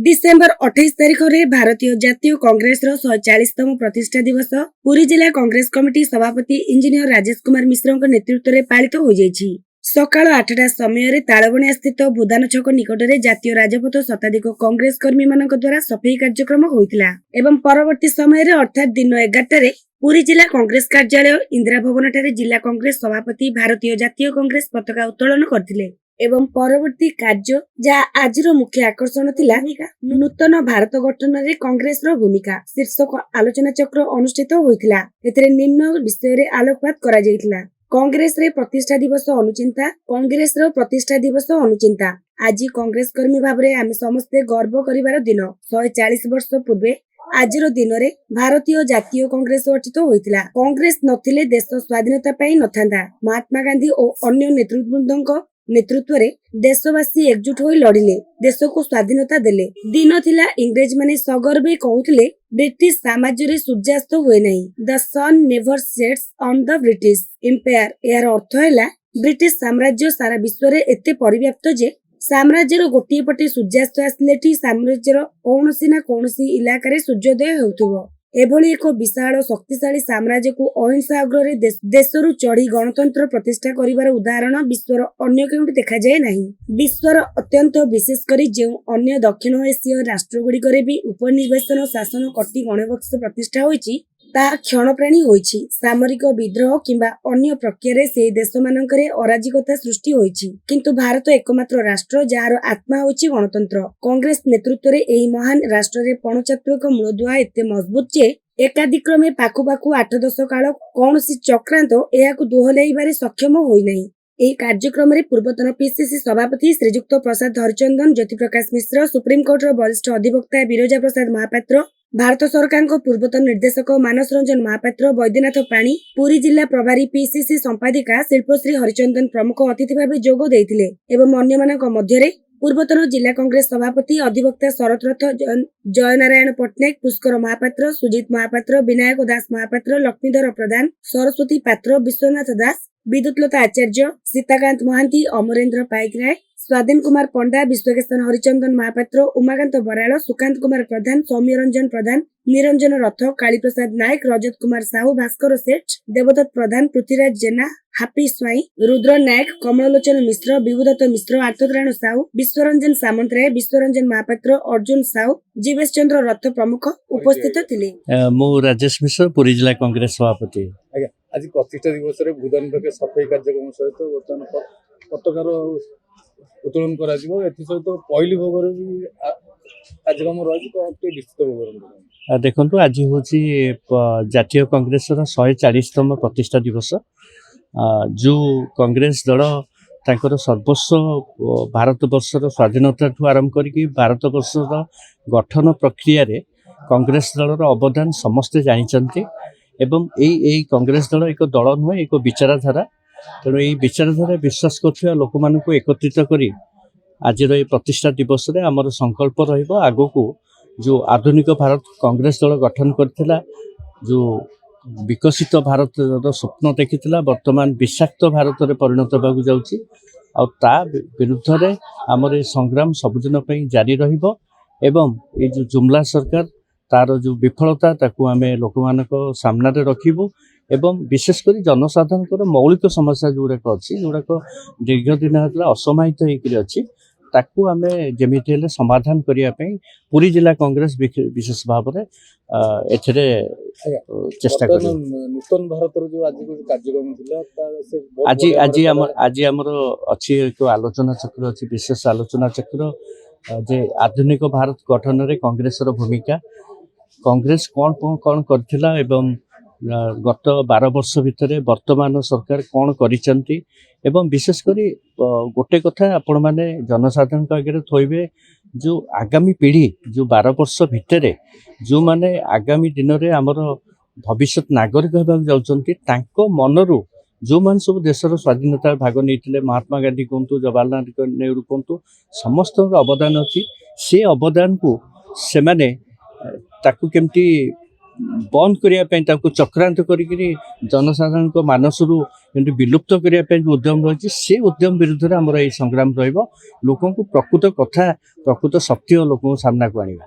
December 28 तारिख में भारतीय जातीय कांग्रेस 140तम प्रतिष्ठा दिवस पुरी जिला कांग्रेस कमिटी सभापति इंजीनियर राजेश कुमार मिश्र नेतृत्व में पालित हो जाइछि। सकाळ 8टा समय तालबणिया स्थित भूदान छक निकट में जातीय राजपथ शताधिक कांग्रेस कर्मी मान द्वारा सफाई कार्यक्रम होइतिला एवं परवर्ती समय अर्थात दिन 11टारे पुरी जिला कांग्रेस कार्यालय इंदिरा भवन ठारे जिला कांग्रेस सभापति भारतीय जातीय कांग्रेस पताका उत्तोलन करथिले एवं परवर्ती कार्य जहाँ आज मुख्य आकर्षण थिला नूतन भारत गठन रे कांग्रेस रो भूमिका शीर्षक आलोचना चक्र अनुष्ठित होइतिला। एथिरे निम्न विषय रे आलोकपात करा जाइतिला। कांग्रेस रे प्रतिष्ठा दिवस अनुचिंता आज कांग्रेस कर्मी भाबरे आमे समस्ते गर्व करिवार दिन 140 वर्ष पूर्वे आजिर दिन रे भारतीय जातीय कांग्रेस गठित होइतिला। कांग्रेस नथिले देश स्वाधीनता पाई नथांदा। महात्मा गांधी और अन्य नेतृत्वबृंदଙ୍କ नेतृत्व रे देशवासी एकजुट होई लड़िले, देश को स्वाधीनता देले। दिन थिला इंग्रेज माने सगर्वे कहउथिले ब्रिटिश साम्राज्य रे सूर्यास्त हुए नहीं, the sun never sets on the British empire. यार अर्थ हैला ब्रिटिश साम्राज्य सारा विश्व रे एते परिव्याप्त जे साम्राज्यर गोटे पटे सूर्यास्त आसले साम्राज्यर कौनसी ना कौनसी इलाका रे सूर्योदय होउथुबो। एभली एक विशाल शक्तिशाली साम्राज्य को अहिंसा अग्र देशरू चढ़ी गणतंत्र प्रतिष्ठा करिवार उदाहरण विश्वर अन्य केउटी देखा जाए नहीं। विश्वर अत्यंत विशेष करी जे अन्य दक्षिण एशिया राष्ट्रगुड़िक भी उपनिवेशन शासन कटी गणबक्ष प्रतिष्ठा होइछि ता क्षणप्राणी होइछि। सामरिक विद्रोह किंबा अन्य प्रक्रिया से देश मानकरे अराजकता सृष्टि होइछि, किंतु भारत एकमात्र राष्ट्र जार आत्मा होइछि गणतंत्र। कांग्रेस नेतृत्व रे एही महान राष्ट्र रे पणचात्विक मूलदुआ एते मजबूत जे एकादिक्रमे पाखु पाखु 8-10 काल कौनसी चक्रांत एहाकु दोहलाइबारे सक्षम होई नहीं। एही कार्यक्रम रे पूर्वतन पीसीसी सभापति श्रीजुक्त प्रसाद हरिचंदन, ज्योति प्रकाश मिश्र, सुप्रीम कोर्ट रो वरिष्ठ अधिवक्ता बिरजा प्रसाद महापात्र, भारत सरकार को पूर्वतन निर्देशक मानस रंजन महापात्र, वैद्यनाथ पाणी, पुरी जिला प्रभारी पीसीसी संपादिका शिल्पश्री हरिचंदन प्रमुख अतिथि भाव जोग देइथिले एवं अन्यमानक मध्यरे पूर्वतन जिला कांग्रेस सभापति अधिवक्ता शरतरथ जयनारायण पट्टनायक, पुष्कर महापात्र, सुजित महापात्र, विनायक दास महापात्र, लक्ष्मीधर प्रधान, सरस्वती पात्र, विश्वनाथ दास, विद्युतलता आचार्य, सीताकांत महांती, अमरेन्द्र पाइकराय, स्वाधीन कुमार पंडा, विश्वकेशन हरिचंदन महापात्र, उमाकांत बराଳ, सुकांत कुमार प्रधान, सौम्य रंजन प्रधान, निरंजन रथ, कालीप्रसाद नायक, रजत कुमार साहू, भास्कर सेठ, देवदत्त प्रधान, पृथ्वीराज जेना, हापी स्वाई, रुद्र नायक, कमललोचन मिश्र, विभुदत्त मिश्र, आर्तग्राण साहू, विश्वरंजन सामंतराय, विश्वरंजन महापात्र, अर्जुन साहू, जीवेश चंद्र रथ प्रमुख उपस्थित थिले। मु राजेश मिश्र, पुरी जिला कांग्रेस सभापति। आज प्रतिष्ठा दिवस रे भूदान के सफाई कार्यक्रम सहित वर्तमान पताकार उत्तोलन करा जिवो। एथि सहित पहली भोगर भी कार्यक्रम रही तो निश्चित भोगर देखंतु आज होची जातीय कांग्रेस 140तम प्रतिष्ठा दिवस। जो कांग्रेस दल तांकर सर्वस्व भारत वर्षर स्वाधीनता ठू आरंभ करके भारत वर्षर गठन प्रक्रिया रे कांग्रेस दलर अवदान समस्ते जानिचंती एवं एई कांग्रेस दल एक दल नुहे, एक विचारधारा। तेणु यही विचारधारा विश्वास कर लोक मान एकत्रित करी आज प्रतिष्ठा दिवस रे आमर संकल्प रहिबो आगो को जो आधुनिक भारत कांग्रेस दल गठन करथिला, जो विकसित भारत स्वप्न देखिथिला, वर्तमान विषाक्त भारत रे परिणत होबाकू जाउची। आ ता विरुद्ध रे आमर संग्राम सबुदिन पई जारी रहिबो एवं ये जो जुमला सरकार तार जो विफलता ताकू आमे लोक मानक सामना रे रखिबो एवं विशेषकर जनसाधारण मौलिक समस्या जोड़ाक अच्छी जोड़ाक दीर्घ दिन है असमाहित होकर अच्छी ताकू आमे जेमिति हेले समाधान करने पुरी जिला कांग्रेस विशेष भाव में एथिरे चेष्टा कर। नूतन भारत जो आज कार्यक्रम थिला आज आमर अच्छी एक आलोचना चक्र अच्छी विशेष आलोचना चक्र जे आधुनिक भारत गठन रे कांग्रेस भूमिका, कांग्रेस कौन करथिला एवं गत 12 वर्ष भितर वर्तमान सरकार कौन करिसंती एवं विशेषकर गोटे कथा आपण माने जनसाधारण आगे थोइबे जो आगामी पीढ़ी जो 12 वर्ष भितर जो माने आगामी दिन रे हमर भविष्य नागरिक होबा जाउचंती तांको मनरू जो मान सब देशर स्वाधीनता भाग नहीं, महात्मा गांधी कहतु, जवाहरलाल नेहरू कहतु, समस्त अवदान अच्छी। से अवदान को से माने ताकू केमती ବନ୍ଦ କରିବା ପାଇଁ ତାକୁ ଚକ୍ରାନ୍ତ କରିକିରି ଜନସାଧାରଣଙ୍କ ମାନସରୁ ଯେମିତି ବିଲୁପ୍ତ କରିବା ପାଇଁ ଯେଉଁ ଉଦ୍ୟମ ରହିଛି ସେ ଉଦ୍ୟମ ବିରୁଦ୍ଧରେ ଆମର ଏଇ ସଂଗ୍ରାମ ରହିବ। ଲୋକଙ୍କୁ ପ୍ରକୃତ କଥା ପ୍ରକୃତ ସତ୍ୟ ଲୋକଙ୍କ ସାମ୍ନାକୁ ଆଣିବା।